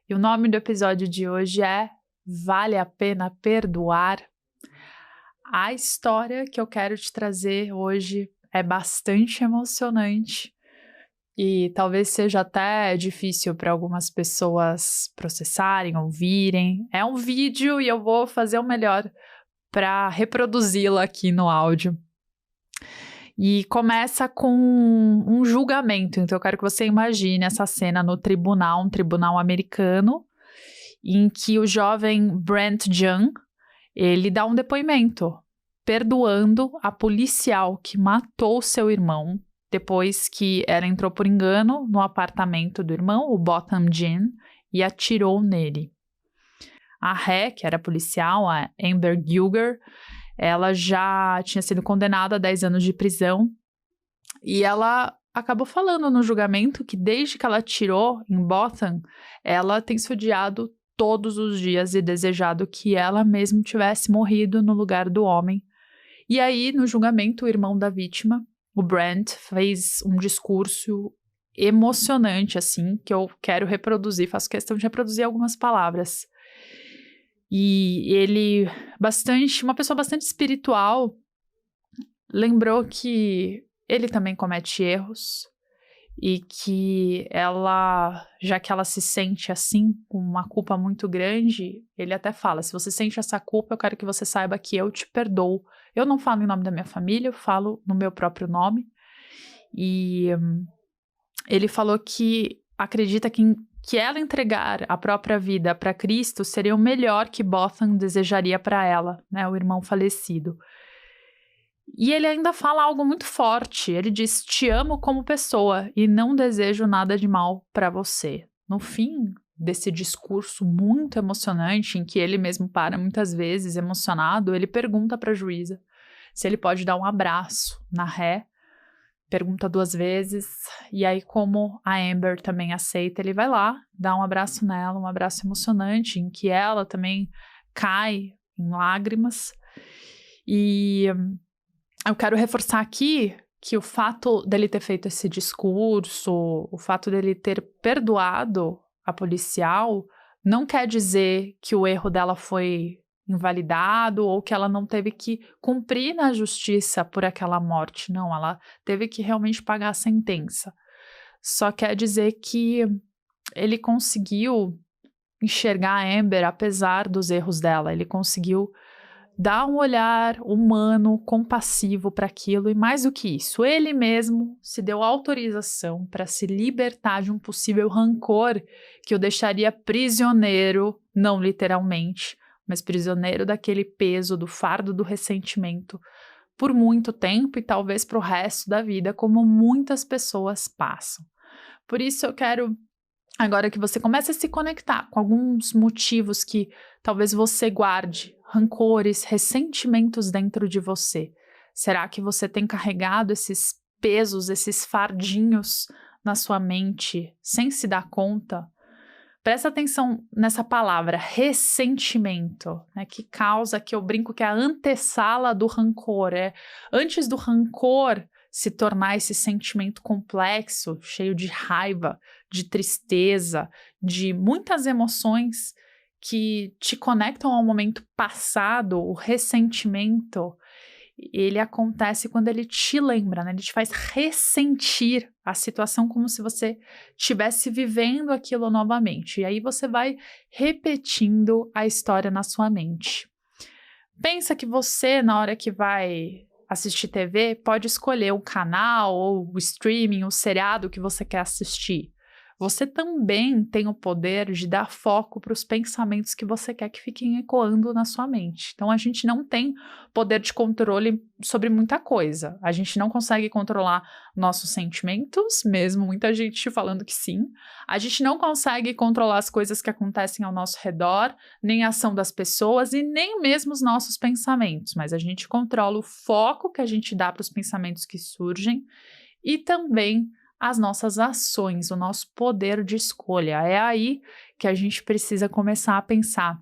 E o nome do episódio de hoje é Vale a Pena Perdoar? A história que eu quero te trazer hoje é bastante emocionante e talvez seja até difícil para algumas pessoas processarem, ouvirem. É um vídeo e eu vou fazer o melhor para reproduzi-la aqui no áudio. E começa com um julgamento. Então, eu quero que você imagine essa cena no tribunal, um tribunal americano, em que o jovem Brent Young, ele dá um depoimento, perdoando a policial que matou seu irmão, depois que ela entrou por engano no apartamento do irmão, o Botham Jean, e atirou nele. A ré, que era policial, a Amber Gilger, ela já tinha sido condenada a 10 anos de prisão e ela acabou falando no julgamento que desde que ela atirou em Botham, ela tem se odiado todos os dias e desejado que ela mesma tivesse morrido no lugar do homem. E aí, no julgamento, o irmão da vítima, o Brent, fez um discurso emocionante, assim, que eu quero reproduzir, faço questão de reproduzir algumas palavras. E ele, uma pessoa bastante espiritual, lembrou que ele também comete erros e que ela, já que ela se sente assim, com uma culpa muito grande, ele até fala, se você sente essa culpa, eu quero que você saiba que eu te perdoo. Eu não falo em nome da minha família, eu falo no meu próprio nome. E ele falou que acredita que ela entregar a própria vida para Cristo seria o melhor que Botham desejaria para ela, né, o irmão falecido. E ele ainda fala algo muito forte. Ele diz: te amo como pessoa e não desejo nada de mal para você. No fim desse discurso muito emocionante, em que ele mesmo para muitas vezes emocionado, ele pergunta para a juíza se ele pode dar um abraço na ré. Pergunta 2 vezes, e aí como a Amber também aceita, ele vai lá, dá um abraço nela, um abraço emocionante, em que ela também cai em lágrimas. E eu quero reforçar aqui que o fato dele ter feito esse discurso, o fato dele ter perdoado a policial, não quer dizer que o erro dela foi invalidado ou que ela não teve que cumprir na justiça por aquela morte. Não, ela teve que realmente pagar a sentença. Só quer dizer que ele conseguiu enxergar a Amber apesar dos erros dela. Ele conseguiu dar um olhar humano, compassivo para aquilo e mais do que isso, ele mesmo se deu autorização para se libertar de um possível rancor que o deixaria prisioneiro, não literalmente, mas prisioneiro daquele peso, do fardo do ressentimento por muito tempo e talvez para o resto da vida, como muitas pessoas passam. Por isso eu quero agora que você comece a se conectar com alguns motivos que talvez você guarde, rancores, ressentimentos dentro de você. Será que você tem carregado esses pesos, esses fardinhos na sua mente sem se dar conta? Presta atenção nessa palavra, ressentimento, né, que causa, que eu brinco que é a antessala do rancor. Antes do rancor se tornar esse sentimento complexo, cheio de raiva, de tristeza, de muitas emoções que te conectam ao momento passado, o ressentimento, ele acontece quando ele te lembra, né? Ele te faz ressentir a situação como se você estivesse vivendo aquilo novamente. E aí você vai repetindo a história na sua mente. Pensa que você, na hora que vai assistir TV, pode escolher o canal ou o streaming, o seriado que você quer assistir. Você também tem o poder de dar foco para os pensamentos que você quer que fiquem ecoando na sua mente. Então, a gente não tem poder de controle sobre muita coisa. A gente não consegue controlar nossos sentimentos, mesmo muita gente falando que sim. A gente não consegue controlar as coisas que acontecem ao nosso redor, nem a ação das pessoas e nem mesmo os nossos pensamentos. Mas a gente controla o foco que a gente dá para os pensamentos que surgem e também as nossas ações, o nosso poder de escolha. É aí que a gente precisa começar a pensar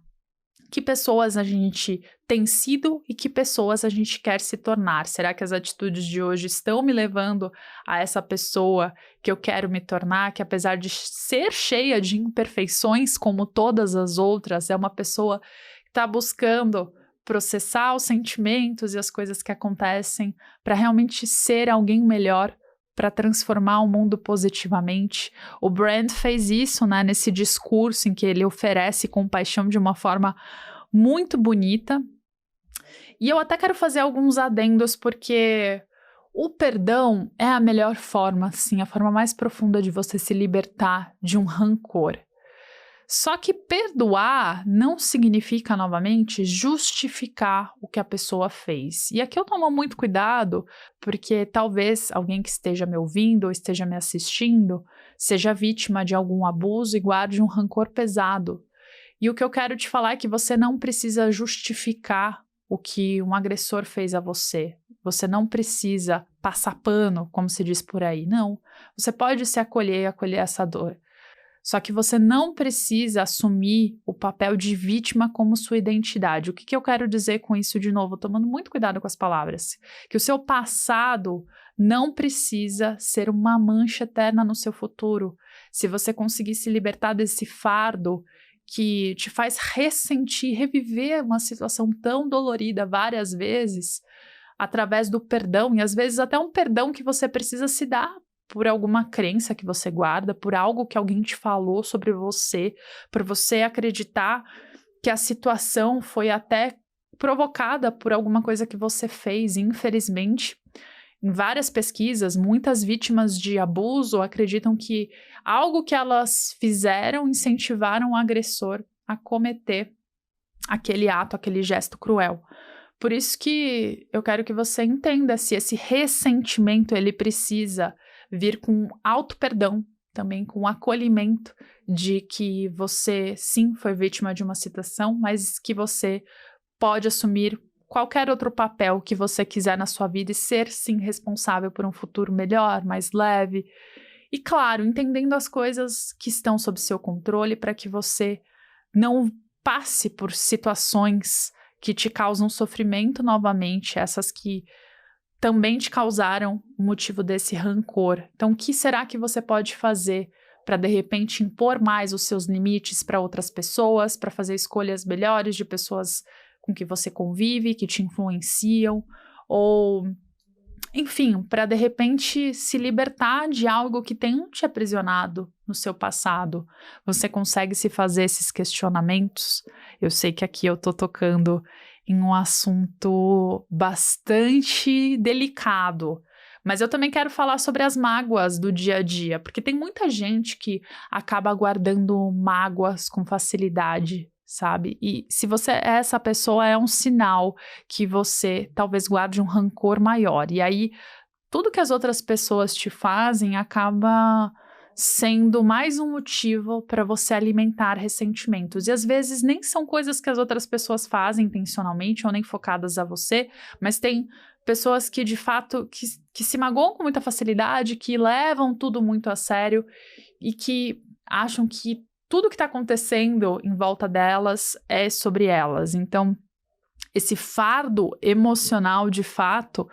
Que pessoas a gente tem sido e que pessoas a gente quer se tornar? Será que as atitudes de hoje estão me levando a essa pessoa que eu quero me tornar, que apesar de ser cheia de imperfeições como todas as outras, é uma pessoa que está buscando processar os sentimentos e as coisas que acontecem para realmente ser alguém melhor, para transformar o mundo positivamente? O Brand fez isso, né, nesse discurso em que ele oferece compaixão de uma forma muito bonita. E eu até quero fazer alguns adendos, porque o perdão é a melhor forma, sim, a forma mais profunda de você se libertar de um rancor. Só que perdoar não significa, novamente, justificar o que a pessoa fez. E aqui eu tomo muito cuidado, porque talvez alguém que esteja me ouvindo ou esteja me assistindo seja vítima de algum abuso e guarde um rancor pesado. E o que eu quero te falar é que você não precisa justificar o que um agressor fez a você. Você não precisa passar pano, como se diz por aí. Não. Você pode se acolher e acolher essa dor. Só que você não precisa assumir o papel de vítima como sua identidade. O que eu quero dizer com isso de novo? Tomando muito cuidado com as palavras. Que o seu passado não precisa ser uma mancha eterna no seu futuro. Se você conseguir se libertar desse fardo que te faz ressentir, reviver uma situação tão dolorida várias vezes, através do perdão, e às vezes até um perdão que você precisa se dar por alguma crença que você guarda, por algo que alguém te falou sobre você, por você acreditar que a situação foi até provocada por alguma coisa que você fez. E, infelizmente, em várias pesquisas, muitas vítimas de abuso acreditam que algo que elas fizeram incentivaram o agressor a cometer aquele ato, aquele gesto cruel. Por isso que eu quero que você entenda se esse ressentimento ele precisa vir com auto-perdão, também com acolhimento de que você, sim, foi vítima de uma situação, mas que você pode assumir qualquer outro papel que você quiser na sua vida e ser, sim, responsável por um futuro melhor, mais leve. E, claro, entendendo as coisas que estão sob seu controle para que você não passe por situações que te causam sofrimento novamente, essas que também te causaram o motivo desse rancor. Então, o que será que você pode fazer para, de repente, impor mais os seus limites para outras pessoas, para fazer escolhas melhores de pessoas com que você convive, que te influenciam, ou, enfim, para, de repente, se libertar de algo que tem te aprisionado no seu passado? Você consegue se fazer esses questionamentos? Eu sei que aqui eu estou tocando em um assunto bastante delicado, mas eu também quero falar sobre as mágoas do dia a dia, porque tem muita gente que acaba guardando mágoas com facilidade, sabe? E se você é essa pessoa, é um sinal que você talvez guarde um rancor maior. E aí, tudo que as outras pessoas te fazem acaba sendo mais um motivo para você alimentar ressentimentos. E às vezes nem são coisas que as outras pessoas fazem intencionalmente ou nem focadas a você, mas tem pessoas que de fato que se magoam com muita facilidade, que levam tudo muito a sério e que acham que tudo que está acontecendo em volta delas é sobre elas. Então, esse fardo emocional, de fato,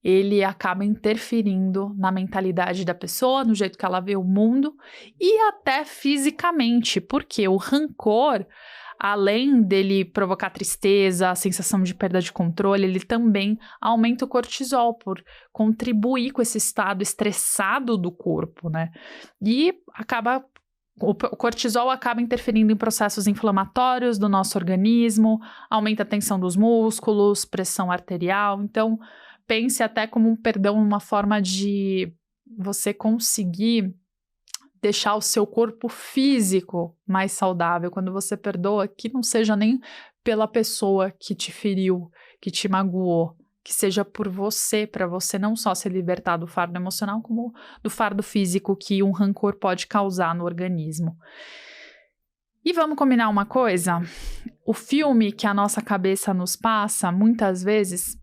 ele acaba interferindo na mentalidade da pessoa, no jeito que ela vê o mundo e até fisicamente, porque o rancor, além dele provocar tristeza, a sensação de perda de controle, ele também aumenta o cortisol por contribuir com esse estado estressado do corpo, né? E o cortisol acaba interferindo em processos inflamatórios do nosso organismo, aumenta a tensão dos músculos, pressão arterial. Então, pense até como um perdão, uma forma de você conseguir deixar o seu corpo físico mais saudável. Quando você perdoa, que não seja nem pela pessoa que te feriu, que te magoou, que seja por você, para você não só se libertar do fardo emocional, como do fardo físico que um rancor pode causar no organismo. E vamos combinar uma coisa? O filme que a nossa cabeça nos passa, muitas vezes,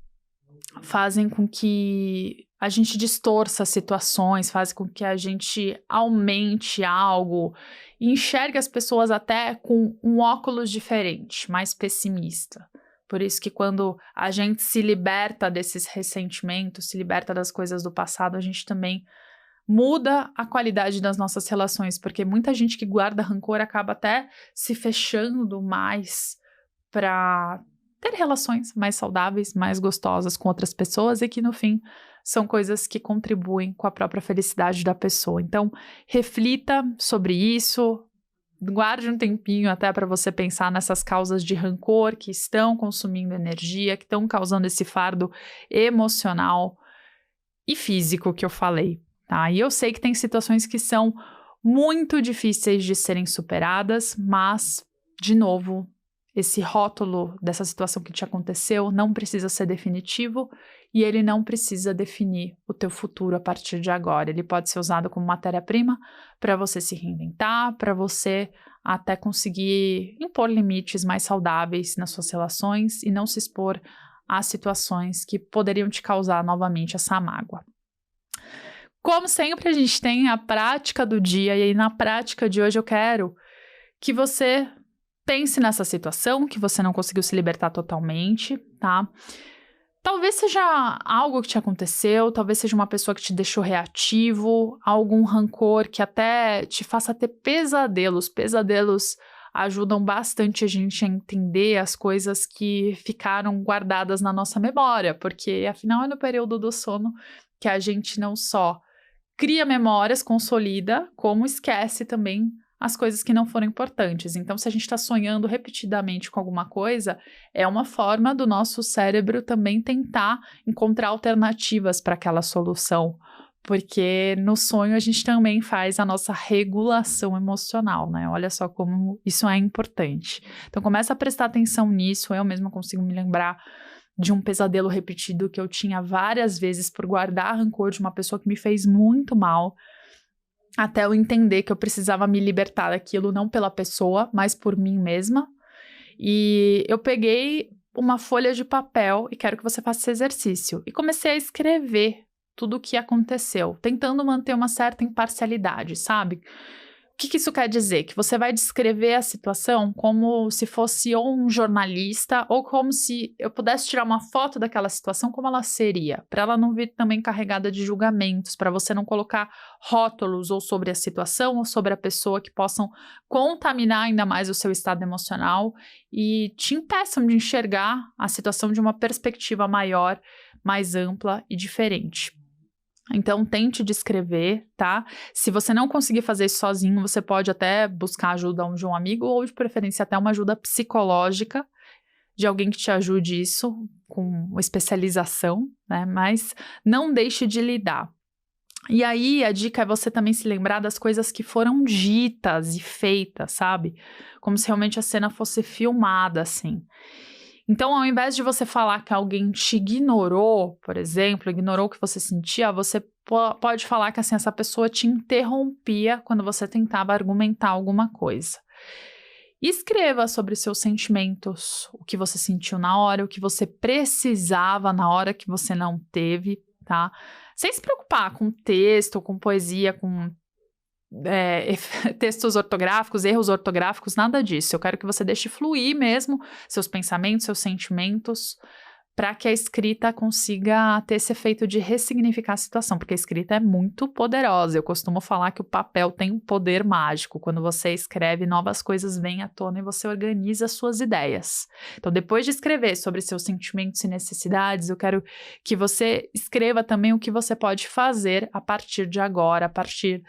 fazem com que a gente distorça situações, fazem com que a gente aumente algo e enxergue as pessoas até com um óculos diferente, mais pessimista. Por isso que quando a gente se liberta desses ressentimentos, se liberta das coisas do passado, a gente também muda a qualidade das nossas relações, porque muita gente que guarda rancor acaba até se fechando mais para ter relações mais saudáveis, mais gostosas com outras pessoas e que no fim são coisas que contribuem com a própria felicidade da pessoa. Então, reflita sobre isso, guarde um tempinho até para você pensar nessas causas de rancor que estão consumindo energia, que estão causando esse fardo emocional e físico que eu falei, tá? E eu sei que tem situações que são muito difíceis de serem superadas, mas, de novo, esse rótulo dessa situação que te aconteceu não precisa ser definitivo e ele não precisa definir o teu futuro a partir de agora. Ele pode ser usado como matéria-prima para você se reinventar, para você até conseguir impor limites mais saudáveis nas suas relações e não se expor a situações que poderiam te causar novamente essa mágoa. Como sempre, a gente tem a prática do dia, e aí na prática de hoje eu quero que você pense nessa situação, que você não conseguiu se libertar totalmente, tá? Talvez seja algo que te aconteceu, talvez seja uma pessoa que te deixou reativo, algum rancor que até te faça ter pesadelos. Pesadelos ajudam bastante a gente a entender as coisas que ficaram guardadas na nossa memória, porque afinal é no período do sono que a gente não só cria memórias, consolida, como esquece também as coisas que não foram importantes. Então, se a gente está sonhando repetidamente com alguma coisa, é uma forma do nosso cérebro também tentar encontrar alternativas para aquela solução, porque no sonho a gente também faz a nossa regulação emocional, né? Olha só como isso é importante. Então, começa a prestar atenção nisso. Eu mesma consigo me lembrar de um pesadelo repetido que eu tinha várias vezes por guardar rancor de uma pessoa que me fez muito mal, até eu entender que eu precisava me libertar daquilo, não pela pessoa, mas por mim mesma. E eu peguei uma folha de papel, e quero que você faça esse exercício, e comecei a escrever tudo o que aconteceu, tentando manter uma certa imparcialidade, sabe? O que isso quer dizer? Que você vai descrever a situação como se fosse ou um jornalista ou como se eu pudesse tirar uma foto daquela situação como ela seria, para ela não vir também carregada de julgamentos, para você não colocar rótulos ou sobre a situação ou sobre a pessoa que possam contaminar ainda mais o seu estado emocional e te impeçam de enxergar a situação de uma perspectiva maior, mais ampla e diferente. Então, tente descrever, tá? Se você não conseguir fazer isso sozinho, você pode até buscar ajuda de um amigo ou, de preferência, até uma ajuda psicológica de alguém que te ajude isso, com uma especialização, né? Mas não deixe de lidar. E aí, a dica é você também se lembrar das coisas que foram ditas e feitas, sabe? Como se realmente a cena fosse filmada, assim. Então, ao invés de você falar que alguém te ignorou, por exemplo, ignorou o que você sentia, você pode falar que assim, essa pessoa te interrompia quando você tentava argumentar alguma coisa. Escreva sobre seus sentimentos, o que você sentiu na hora, o que você precisava na hora que você não teve, tá? Sem se preocupar com texto, com poesia, com textos ortográficos, erros ortográficos, nada disso. Eu quero que você deixe fluir mesmo seus pensamentos, seus sentimentos, para que a escrita consiga ter esse efeito de ressignificar a situação, porque a escrita é muito poderosa. Eu costumo falar que o papel tem um poder mágico. Quando você escreve, novas coisas vêm à tona e você organiza as suas ideias. Então, depois de escrever sobre seus sentimentos e necessidades, eu quero que você escreva também o que você pode fazer a partir de agora, a partir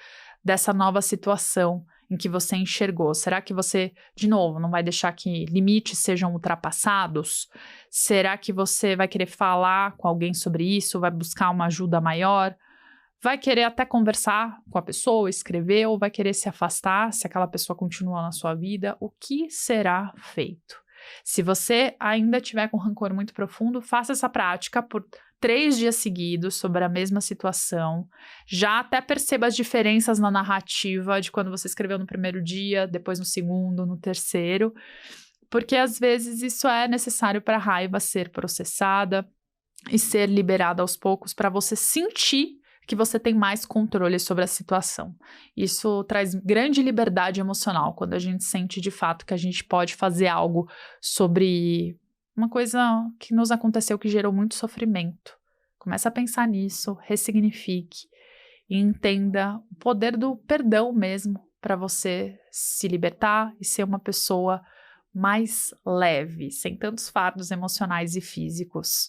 dessa nova situação em que você enxergou. Será que você, de novo, não vai deixar que limites sejam ultrapassados? Será que você vai querer falar com alguém sobre isso? Vai buscar uma ajuda maior? Vai querer até conversar com a pessoa, escrever, ou vai querer se afastar se aquela pessoa continua na sua vida? O que será feito? Se você ainda tiver com rancor muito profundo, faça essa prática por 3 dias seguidos sobre a mesma situação. Já até perceba as diferenças na narrativa de quando você escreveu no primeiro dia, depois no segundo, no terceiro, porque às vezes isso é necessário para a raiva ser processada e ser liberada aos poucos para você sentir que você tem mais controle sobre a situação. Isso traz grande liberdade emocional, quando a gente sente de fato que a gente pode fazer algo sobre uma coisa que nos aconteceu que gerou muito sofrimento. Começa a pensar nisso, ressignifique e entenda o poder do perdão mesmo para você se libertar e ser uma pessoa mais leve, sem tantos fardos emocionais e físicos.